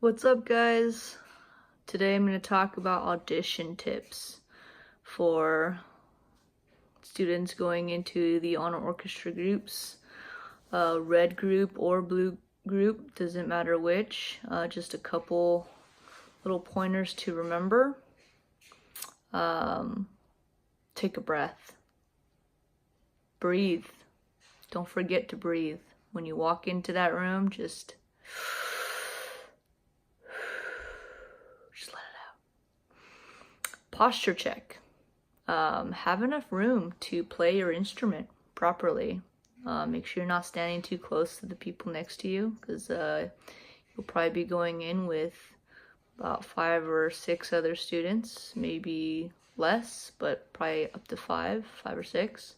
What's up, guys? Today I'm going to talk about audition tips for students going into the honor orchestra groups. Red group or blue group, doesn't matter which. Just a couple little pointers to remember. Take a breath. Breathe. Don't forget to breathe. When you walk into that room, just let it out. Posture check. Have enough room to play your instrument properly. Make sure you're not standing too close to the people next to you, because you'll probably be going in with about 5 or 6 other students, maybe less, but probably up to 5 or 6.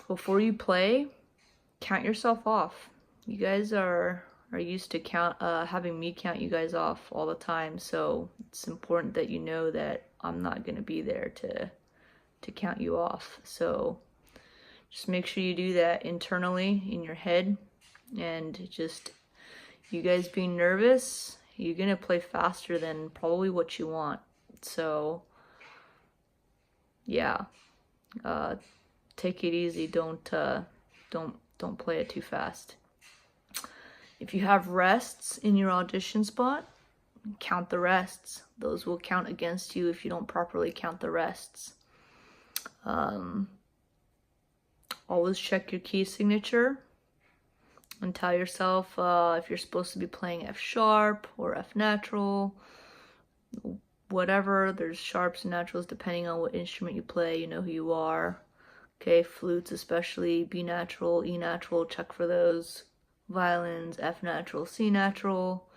Before you play, count yourself off. You guys are used to having me count you guys off all the time, so it's important that you know that I'm not going to be there to count you off. So just make sure you do that internally in your head, and just you guys being nervous, you're going to play faster than probably what you want. So yeah, take it easy. Don't play it too fast. If you have rests in your audition spot, count the rests. Those will count against you if you don't properly count the rests. Always check your key signature and tell yourself if you're supposed to be playing F sharp or F natural, whatever. There's sharps and naturals depending on what instrument you play. You know who you are. Okay, flutes especially, B natural, E natural, check for those. Violins, F natural, C natural.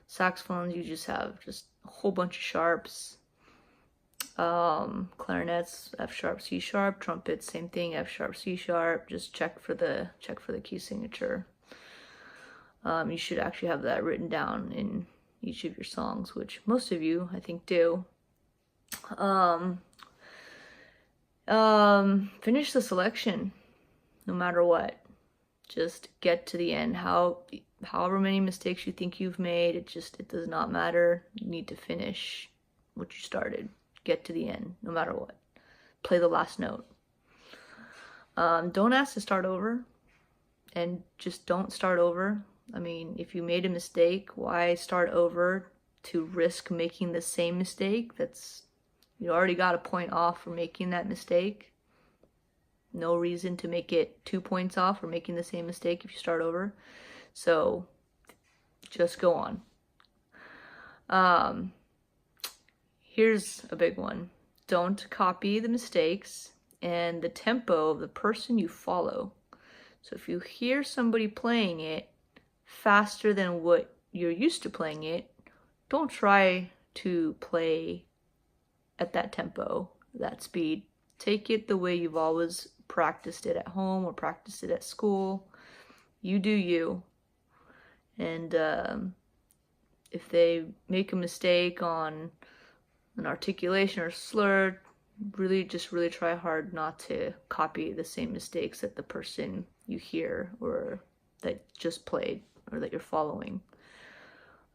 Saxophones, you just have a whole bunch of sharps. Clarinets, F sharp, C sharp. Trumpets, same thing, F sharp, C sharp. Just check for the key signature. You should actually have that written down in each of your songs, which most of you, I think, do. Finish the selection, no matter what. Just get to the end. However many mistakes you think you've made, it does not matter. You need to finish what you started. Get to the end, no matter what. Play the last note. Don't ask to start over, and just don't start over. I mean, if you made a mistake, why start over to risk making the same mistake? You already got a point off for making that mistake. No reason to make it 2 points off for making the same mistake if you start over. So just go on. Here's a big one. Don't copy the mistakes and the tempo of the person you follow. So if you hear somebody playing it faster than what you're used to playing it, don't try to play at that tempo, that speed. Take it the way you've always practiced it at home or practiced it at school. You do you. And if they make a mistake on an articulation or slur, really try hard not to copy the same mistakes that the person you hear or that just played or that you're following.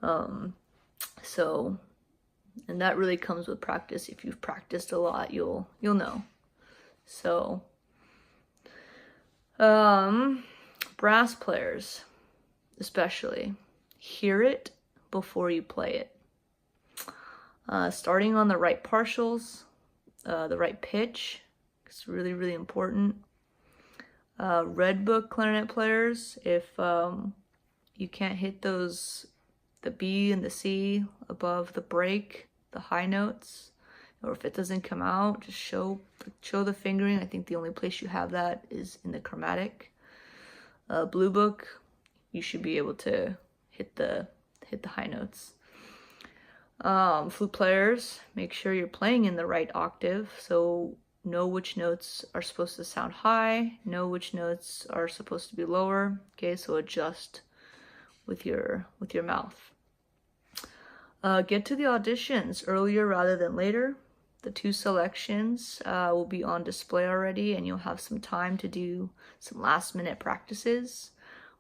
And that really comes with practice. If you've practiced a lot, you'll know. So brass players especially, hear it before you play it. Starting on the right partials, the right pitch, it's really, really important. Red book clarinet players, if you can't hit the B and the C above the break, the high notes, or if it doesn't come out, just show the fingering. I think the only place you have that is in the chromatic. Blue book, you should be able to hit the high notes. Flute players, make sure you're playing in the right octave, so know which notes are supposed to sound high, know which notes are supposed to be lower. Okay, so adjust with your mouth. Get to the auditions earlier rather than later. The 2 selections will be on display already, and you'll have some time to do some last-minute practices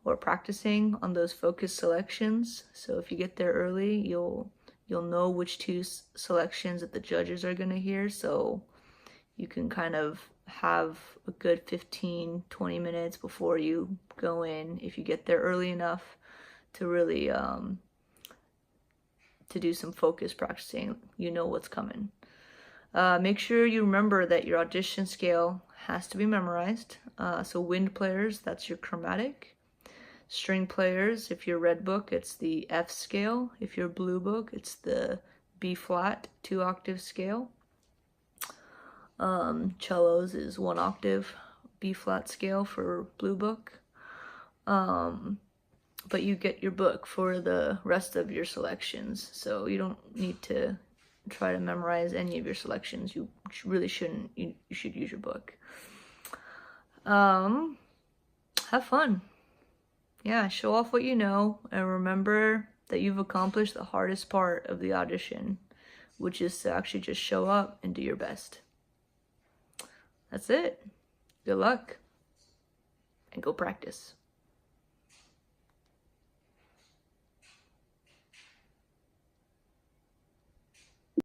or practicing on those focus selections. So if you get there early, you'll know which two selections that the judges are going to hear, so you can kind of have a good 15-20 minutes before you go in, if you get there early enough, to really to do some focus practicing. You know what's coming. Make sure you remember that your audition scale has to be memorized. So wind players, that's your chromatic. String players, if you're red book, it's the F scale. If you're blue book, it's the B flat 2-octave scale. Cellos is 1 octave B flat scale for blue book. But you get your book for the rest of your selections, so you don't need to try to memorize any of your selections. You really shouldn't. You should use your book. Have fun. Yeah, show off what you know, and remember that you've accomplished the hardest part of the audition, which is to actually just show up and do your best. That's it. Good luck, and go practice.